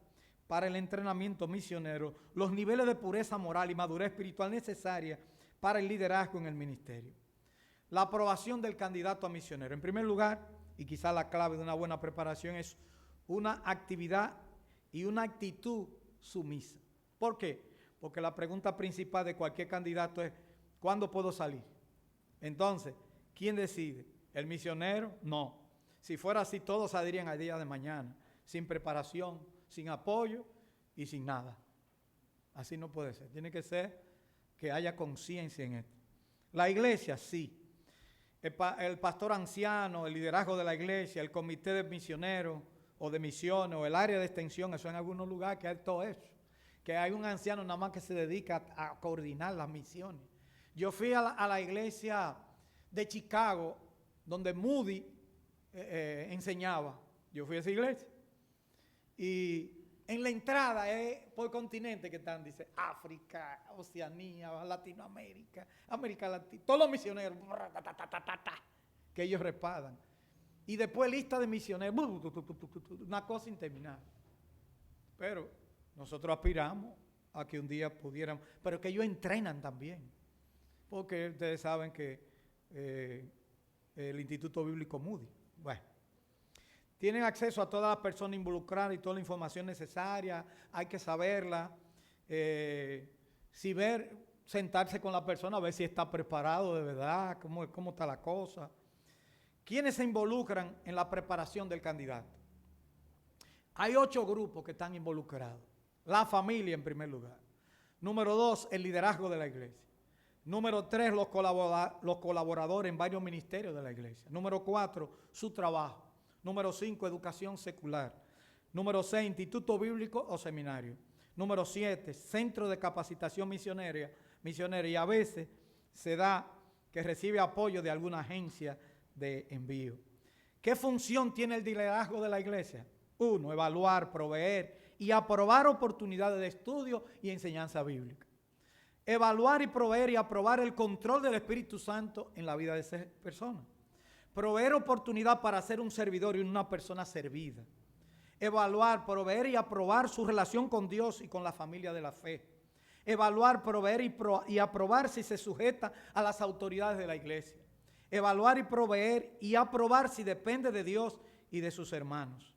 Speaker 2: para el entrenamiento misionero los niveles de pureza moral y madurez espiritual necesarias para el liderazgo en el ministerio. La aprobación del candidato a misionero. En primer lugar, y quizá la clave de una buena preparación, es una actividad y una actitud sumisa. ¿Por qué? porque la pregunta principal de cualquier candidato es, ¿cuándo puedo salir? Entonces, ¿quién decide? ¿El misionero? No. Si fuera así, todos saldrían al día de mañana, sin preparación, sin apoyo y sin nada. Así no puede ser. Tiene que ser que haya conciencia en esto. La iglesia, sí. El pastor anciano, el liderazgo de la iglesia, el comité de misioneros o de misiones o el área de extensión, eso en algunos lugares que hay todo eso. Que hay un anciano nada más que se dedica a coordinar las misiones. Yo fui a la iglesia de Chicago, donde Moody enseñaba. Yo fui a esa iglesia. Y en la entrada por continente que están, dice África, Oceanía, Latinoamérica, América Latina, todos los misioneros que ellos repadan. Y después lista de misioneros, una cosa interminable. Pero nosotros aspiramos a que un día pudiéramos, pero que ellos entrenan también. Porque ustedes saben que el Instituto Bíblico Moody, bueno, tienen acceso a todas las personas involucradas y toda la información necesaria, hay que saberla, sentarse con la persona, a ver si está preparado de verdad, cómo está la cosa. ¿Quiénes se involucran en la preparación del candidato? Hay 8 grupos que están involucrados. La familia en primer lugar. Número 2, el liderazgo de la iglesia. Número 3, los colaboradores en varios ministerios de la iglesia. Número 4, su trabajo. Número 5, educación secular. Número 6, instituto bíblico o seminario. Número 7, centro de capacitación misionera. Y a veces se da que recibe apoyo de alguna agencia de envío. ¿Qué función tiene el liderazgo de la iglesia? 1, evaluar, proveer y aprobar oportunidades de estudio y enseñanza bíblica. Evaluar y proveer y aprobar el control del Espíritu Santo en la vida de esa persona. Proveer oportunidad para ser un servidor y una persona servida. Evaluar, proveer y aprobar su relación con Dios y con la familia de la fe. Evaluar, proveer y aprobar si se sujeta a las autoridades de la iglesia. Evaluar y proveer y aprobar si depende de Dios y de sus hermanos.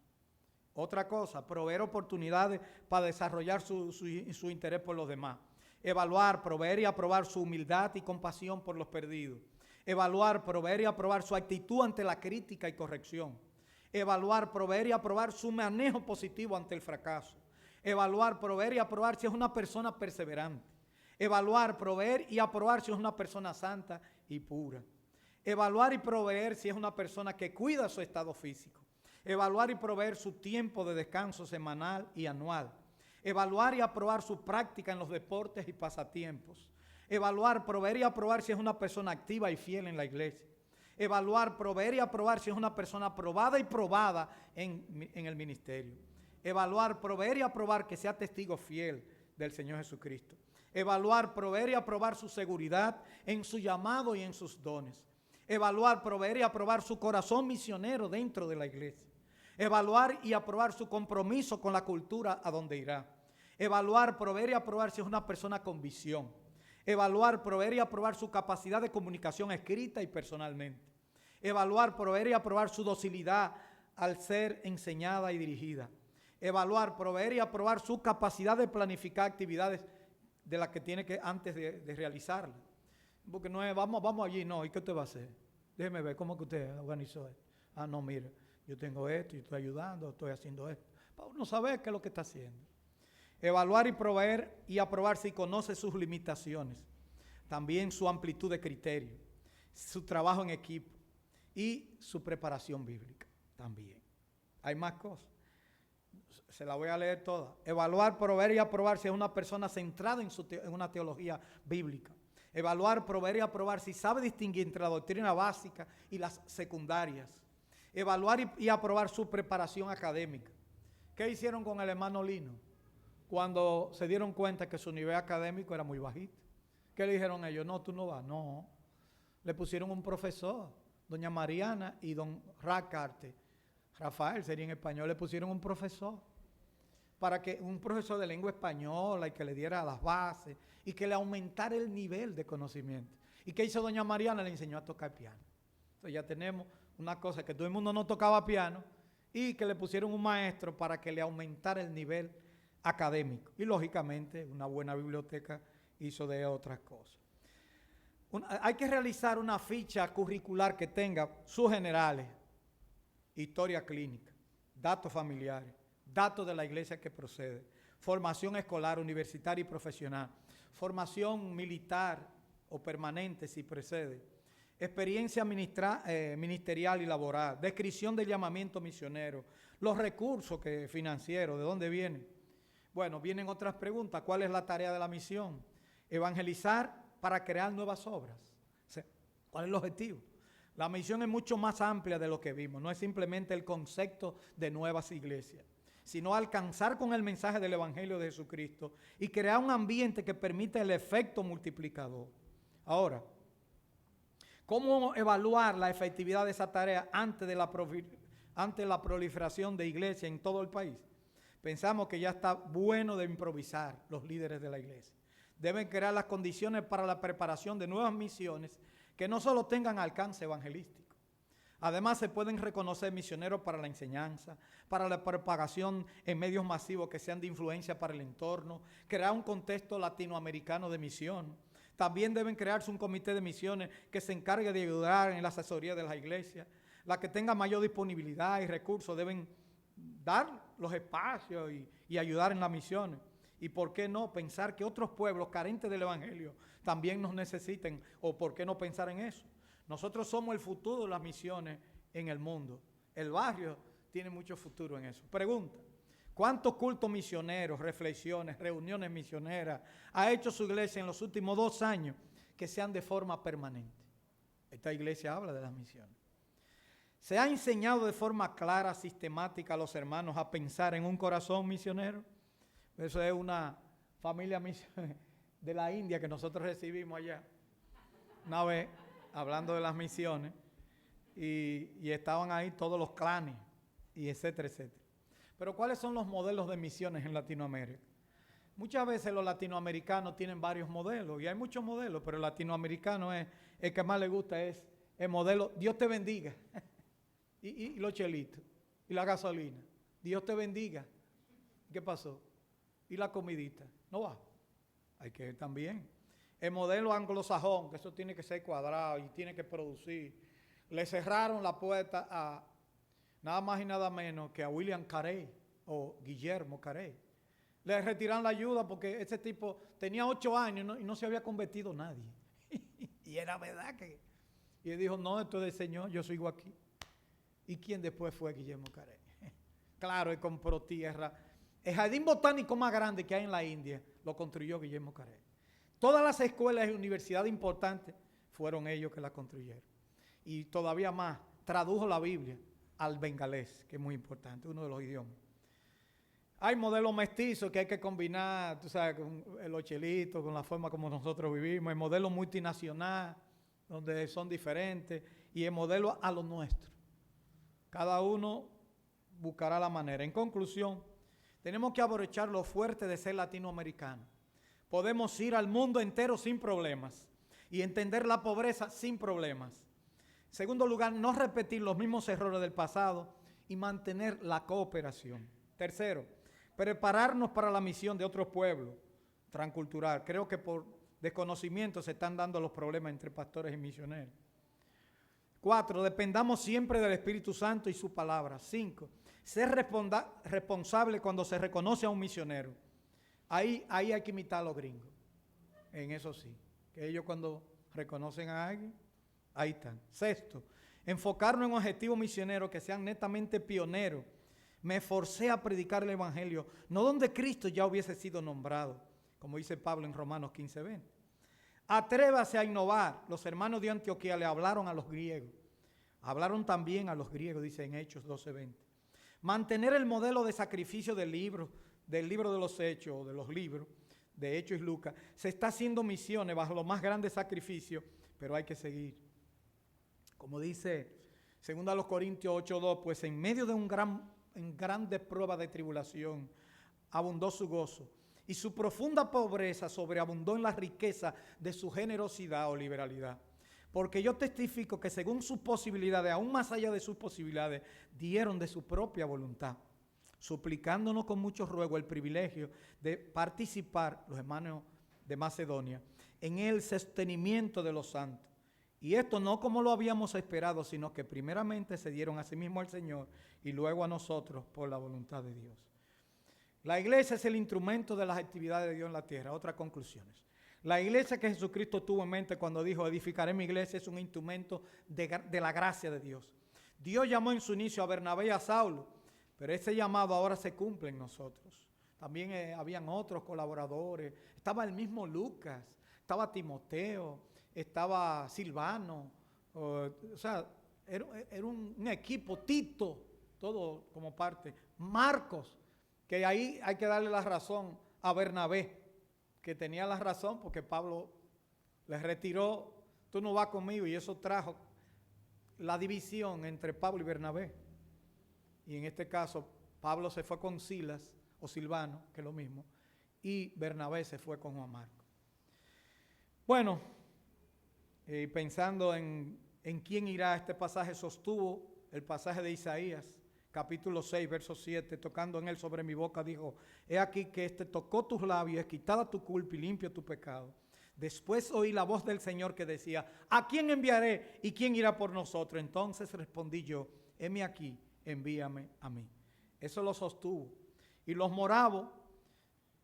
Speaker 2: Otra cosa, proveer oportunidades para desarrollar su interés por los demás. Evaluar, proveer y aprobar su humildad y compasión por los perdidos. Evaluar, proveer y aprobar su actitud ante la crítica y corrección. Evaluar, proveer y aprobar su manejo positivo ante el fracaso. Evaluar, proveer y aprobar si es una persona perseverante. Evaluar, proveer y aprobar si es una persona santa y pura. Evaluar y proveer si es una persona que cuida su estado físico. Evaluar y proveer su tiempo de descanso semanal y anual. Evaluar y aprobar su práctica en los deportes y pasatiempos. Evaluar, proveer y aprobar si es una persona activa y fiel en la iglesia. Evaluar, proveer y aprobar si es una persona aprobada y probada en el ministerio. Evaluar, proveer y aprobar que sea testigo fiel del Señor Jesucristo. Evaluar, proveer y aprobar su seguridad en su llamado y en sus dones. Evaluar, proveer y aprobar su corazón misionero dentro de la iglesia. Evaluar y aprobar su compromiso con la cultura a donde irá. Evaluar, proveer y aprobar si es una persona con visión. Evaluar, proveer y aprobar su capacidad de comunicación escrita y personalmente. Evaluar, proveer y aprobar su docilidad al ser enseñada y dirigida. Evaluar, proveer y aprobar su capacidad de planificar actividades de las que tiene que antes de realizarlas. Porque no es, vamos allí, no, ¿y qué usted va a hacer? Déjeme ver cómo que usted organizó esto. Ah, no, mire, yo tengo esto, yo estoy ayudando, estoy haciendo esto. Para uno saber qué es lo que está haciendo. Evaluar y proveer y aprobar si conoce sus limitaciones, también su amplitud de criterio, su trabajo en equipo y su preparación bíblica también. Hay más cosas. Se la voy a leer toda. Evaluar, proveer y aprobar si es una persona centrada en una teología bíblica. Evaluar, proveer y aprobar si sabe distinguir entre la doctrina básica y las secundarias. Evaluar y aprobar su preparación académica. ¿Qué hicieron con el hermano Lino cuando se dieron cuenta que su nivel académico era muy bajito? ¿Qué le dijeron ellos? No, tú no vas. No. Le pusieron un profesor, doña Mariana y don Racarte. Rafael sería en español, le pusieron un profesor. Un profesor de lengua española y que le diera las bases y que le aumentara el nivel de conocimiento. ¿Y qué hizo doña Mariana? Le enseñó a tocar piano. Entonces ya tenemos una cosa, que todo el mundo no tocaba piano y que le pusieron un maestro para que le aumentara el nivel académico. Y lógicamente una buena biblioteca hizo de otras cosas. Hay que realizar una ficha curricular que tenga sus generales, historia clínica, datos familiares, datos de la iglesia que procede, formación escolar, universitaria y profesional, formación militar o permanente si precede, experiencia ministerial y laboral, descripción del llamamiento misionero, los recursos financieros, ¿de dónde vienen? Bueno, vienen otras preguntas. ¿Cuál es la tarea de la misión? Evangelizar para crear nuevas obras. O sea, ¿cuál es el objetivo? La misión es mucho más amplia de lo que vimos. No es simplemente el concepto de nuevas iglesias, sino alcanzar con el mensaje del Evangelio de Jesucristo y crear un ambiente que permita el efecto multiplicador. Ahora, ¿cómo evaluar la efectividad de esa tarea ante la proliferación de iglesias en todo el país? Pensamos que ya está bueno de improvisar los líderes de la iglesia. Deben crear las condiciones para la preparación de nuevas misiones que no solo tengan alcance evangelístico. Además, se pueden reconocer misioneros para la enseñanza, para la propagación en medios masivos que sean de influencia para el entorno, crear un contexto latinoamericano de misión. También deben crearse un comité de misiones que se encargue de ayudar en la asesoría de las iglesias. Las que tengan mayor disponibilidad y recursos deben dar los espacios y ayudar en las misiones. Y por qué no pensar que otros pueblos carentes del evangelio también nos necesiten, o por qué no pensar en eso. Nosotros somos el futuro de las misiones en el mundo. El barrio tiene mucho futuro en eso. Pregunta: ¿cuántos cultos misioneros, reflexiones, reuniones misioneras ha hecho su iglesia en los últimos 2 años que sean de forma permanente? Esta iglesia habla de las misiones. ¿Se ha enseñado de forma clara, sistemática a los hermanos a pensar en un corazón misionero? Eso es una familia de la India que nosotros recibimos allá. Una vez, hablando de las misiones, y estaban ahí todos los clanes, y etcétera, etcétera. Pero ¿cuáles son los modelos de misiones en Latinoamérica? Muchas veces los latinoamericanos tienen varios modelos, y hay muchos modelos, pero el latinoamericano es el que más le gusta, es el modelo Dios te bendiga, y los chelitos, y la gasolina. Dios te bendiga. ¿Qué pasó? Y la comidita. No va. Hay que ir también. El modelo anglosajón, que eso tiene que ser cuadrado y tiene que producir. Le cerraron la puerta a nada más y nada menos que a William Carey o Guillermo Carey. Le retiraron la ayuda porque ese tipo tenía 8 años y no se había convertido nadie. Y era verdad que... Y él dijo, no, esto es del Señor, yo sigo aquí. ¿Y quién después fue Guillermo Carey? Claro, él compró tierra. El jardín botánico más grande que hay en la India lo construyó Guillermo Carey. Todas las escuelas y universidades importantes fueron ellos que las construyeron. Y todavía más, tradujo la Biblia al bengalés, que es muy importante, uno de los idiomas. Hay modelos mestizos que hay que combinar, tú sabes, con los chelitos, con la forma como nosotros vivimos. El modelo multinacional, donde son diferentes, y el modelo a lo nuestro. Cada uno buscará la manera. En conclusión, tenemos que aprovechar lo fuerte de ser latinoamericano. Podemos ir al mundo entero sin problemas y entender la pobreza sin problemas. En segundo lugar, no repetir los mismos errores del pasado y mantener la cooperación. Tercero, prepararnos para la misión de otros pueblos transcultural. Creo que por desconocimiento se están dando los problemas entre pastores y misioneros. 4, dependamos siempre del Espíritu Santo y su palabra. 5, ser responsable cuando se reconoce a un misionero. Ahí hay que imitar a los gringos. En eso sí. Que ellos cuando reconocen a alguien, ahí están. 6, enfocarnos en objetivos misioneros que sean netamente pioneros. Me forcé a predicar el Evangelio, no donde Cristo ya hubiese sido nombrado, como dice Pablo en Romanos 15:20. Atrévase a innovar. Los hermanos de Antioquía le hablaron a los griegos. Hablaron también a los griegos, dice en Hechos 12:20. Mantener el modelo de sacrificio del libro de los Hechos, o de los libros de Hechos y Lucas. Se está haciendo misiones bajo los más grandes sacrificios, pero hay que seguir. Como dice 2 Corintios 8:2, pues en medio de en grandes pruebas de tribulación abundó su gozo, y su profunda pobreza sobreabundó en la riqueza de su generosidad o liberalidad. Porque yo testifico que según sus posibilidades, aún más allá de sus posibilidades, dieron de su propia voluntad, suplicándonos con mucho ruego el privilegio de participar, los hermanos de Macedonia, en el sostenimiento de los santos. Y esto no como lo habíamos esperado, sino que primeramente se dieron a sí mismo al Señor y luego a nosotros por la voluntad de Dios. La iglesia es el instrumento de las actividades de Dios en la tierra. Otras conclusiones. La iglesia que Jesucristo tuvo en mente cuando dijo, edificaré mi iglesia, es un instrumento de la gracia de Dios. Dios llamó en su inicio a Bernabé y a Saulo, pero ese llamado ahora se cumple en nosotros. También habían otros colaboradores. Estaba el mismo Lucas, estaba Timoteo, estaba Silvano. O sea, era un equipo, Tito, todo como parte. Marcos, que ahí hay que darle la razón a Bernabé, que tenía la razón porque Pablo le retiró, tú no vas conmigo, y eso trajo la división entre Pablo y Bernabé. Y en este caso, Pablo se fue con Silas o Silvano, que es lo mismo, y Bernabé se fue con Juan Marcos. Bueno, pensando en quién irá, este pasaje sostuvo el pasaje de Isaías, capítulo 6, verso 7, tocando en él sobre mi boca, dijo, he aquí que tocó tus labios, es quitada tu culpa y limpio tu pecado. Después oí la voz del Señor que decía, ¿a quién enviaré y quién irá por nosotros? Entonces respondí yo, heme aquí, envíame a mí. Eso lo sostuvo. Y los moravos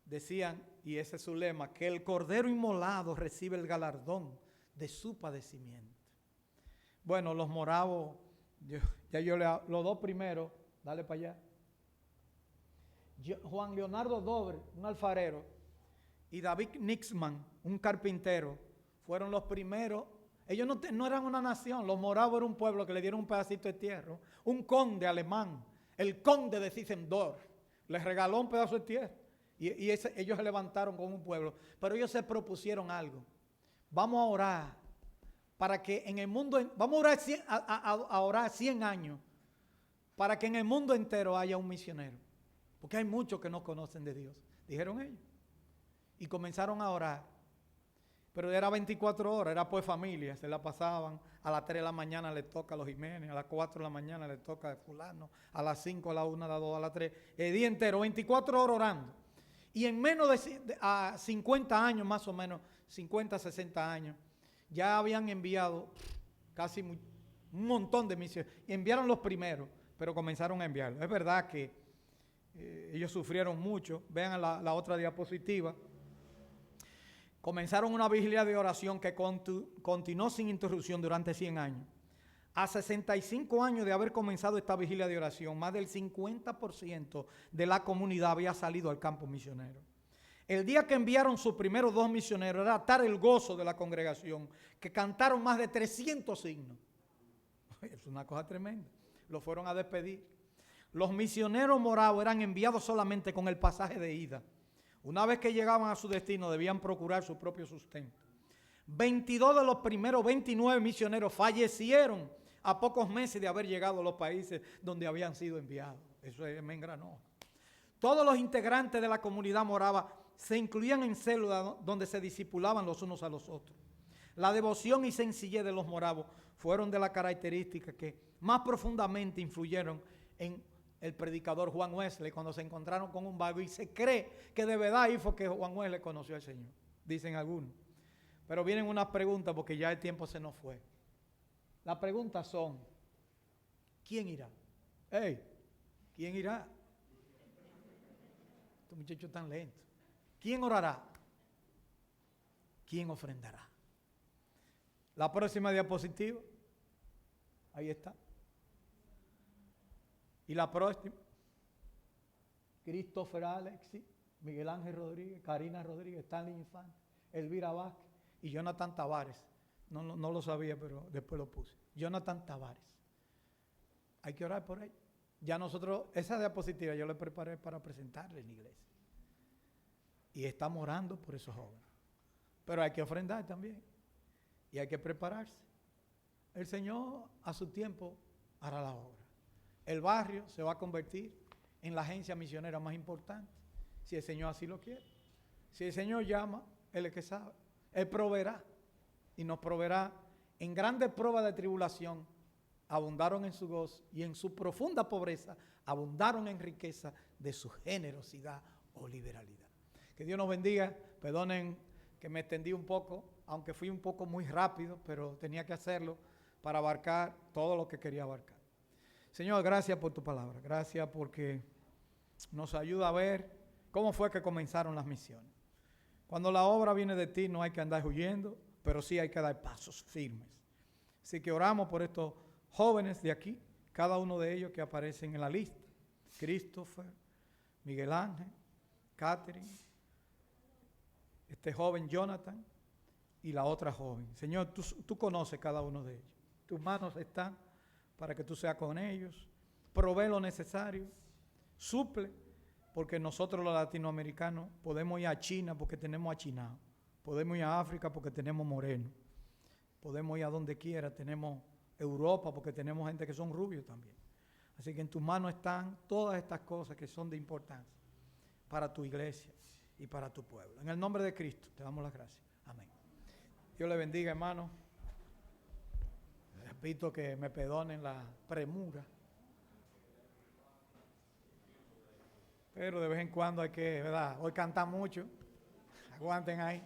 Speaker 2: decían, y ese es su lema, que el cordero inmolado recibe el galardón de su padecimiento. Bueno, los moravos, los dos primeros, dale para allá. Juan Leonardo Dobre, un alfarero, y David Nixman, un carpintero, fueron los primeros. Ellos no eran una nación, los moravos eran un pueblo que le dieron un pedacito de tierra. Un conde alemán, el conde de Zinzendorf, les regaló un pedazo de tierra. Y ellos se levantaron con un pueblo. Pero ellos se propusieron algo. Vamos a orar para que en el mundo, vamos a orar 100 años para que en el mundo entero haya un misionero. Porque hay muchos que no conocen de Dios, dijeron ellos. Y comenzaron a orar. Pero era 24 horas, era por familia, se la pasaban. A las 3 de la mañana le toca a los Jiménez, a las 4 de la mañana le toca a fulano, a las 5, a la 1, a las 2, a las 3. El día entero, 24 horas orando. Y en menos de 50 años más o menos, 50, 60 años, ya habían enviado casi un montón de misiones. Y enviaron los primeros, pero comenzaron a enviarlos. Es verdad que ellos sufrieron mucho. Vean la otra diapositiva. Comenzaron una vigilia de oración que continuó sin interrupción durante 100 años. A 65 años de haber comenzado esta vigilia de oración, más del 50% de la comunidad había salido al campo misionero. El día que enviaron sus primeros 2 misioneros era tal el gozo de la congregación que cantaron más de 300 himnos. Es una cosa tremenda. Lo fueron a despedir. Los misioneros moravos eran enviados solamente con el pasaje de ida. Una vez que llegaban a su destino debían procurar su propio sustento. 22 de los primeros 29 misioneros fallecieron a pocos meses de haber llegado a los países donde habían sido enviados. Eso me engranó. Todos los integrantes de la comunidad morava se incluían en células donde se discipulaban los unos a los otros. La devoción y sencillez de los moravos fueron de las características que más profundamente influyeron en el predicador Juan Wesley cuando se encontraron con un vago, y se cree que de verdad ahí fue que Juan Wesley conoció al Señor, dicen algunos. Pero vienen unas preguntas porque ya el tiempo se nos fue. Las preguntas son, ¿quién irá? ¿Quién irá? Estos muchachos tan lentos. ¿Quién orará? ¿Quién ofrendará? La próxima diapositiva, ahí está. Y la próxima, Christopher Alexis, Miguel Ángel Rodríguez, Karina Rodríguez, Stanley Infante, Elvira Vázquez y Jonathan Tavares. No lo sabía, pero después lo puse. Jonathan Tavares. Hay que orar por él. Ya nosotros, esa diapositiva yo la preparé para presentarle en la iglesia. Y estamos orando por esos jóvenes. Pero hay que ofrendar también. Y hay que prepararse. El Señor a su tiempo hará la obra. El barrio se va a convertir en la agencia misionera más importante, si el Señor así lo quiere. Si el Señor llama, Él es que sabe. Él proveerá y nos proveerá. En grandes pruebas de tribulación abundaron en su gozo y en su profunda pobreza abundaron en riqueza de su generosidad o liberalidad. Que Dios nos bendiga. Perdonen que me extendí un poco, aunque fui un poco muy rápido, pero tenía que hacerlo para abarcar todo lo que quería abarcar. Señor, gracias por tu palabra. Gracias porque nos ayuda a ver cómo fue que comenzaron las misiones. Cuando la obra viene de ti no hay que andar huyendo, pero sí hay que dar pasos firmes. Así que oramos por estos jóvenes de aquí, cada uno de ellos que aparecen en la lista. Christopher, Miguel Ángel, Catherine, este joven Jonathan y la otra joven. Señor, tú conoces cada uno de ellos. Tus manos están para que tú seas con ellos. Provee lo necesario, suple, porque nosotros los latinoamericanos podemos ir a China porque tenemos achinado. Podemos ir a África porque tenemos moreno. Podemos ir a donde quiera, tenemos Europa porque tenemos gente que son rubios también. Así que en tus manos están todas estas cosas que son de importancia para tu iglesia y para tu pueblo. En el nombre de Cristo te damos las gracias. Amén. Dios le bendiga, hermano. Repito que me perdonen la premura. Pero de vez en cuando hay que, ¿verdad? Hoy canta mucho. Aguanten ahí.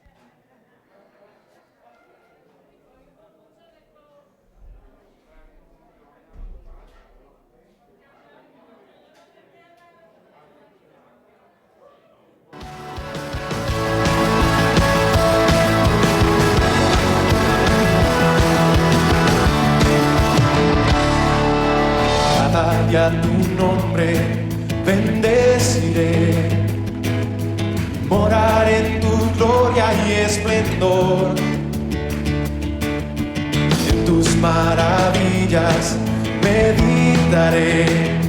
Speaker 3: Cada día tu nombre bendeciré, morar en tu gloria y esplendor, en tus maravillas meditaré.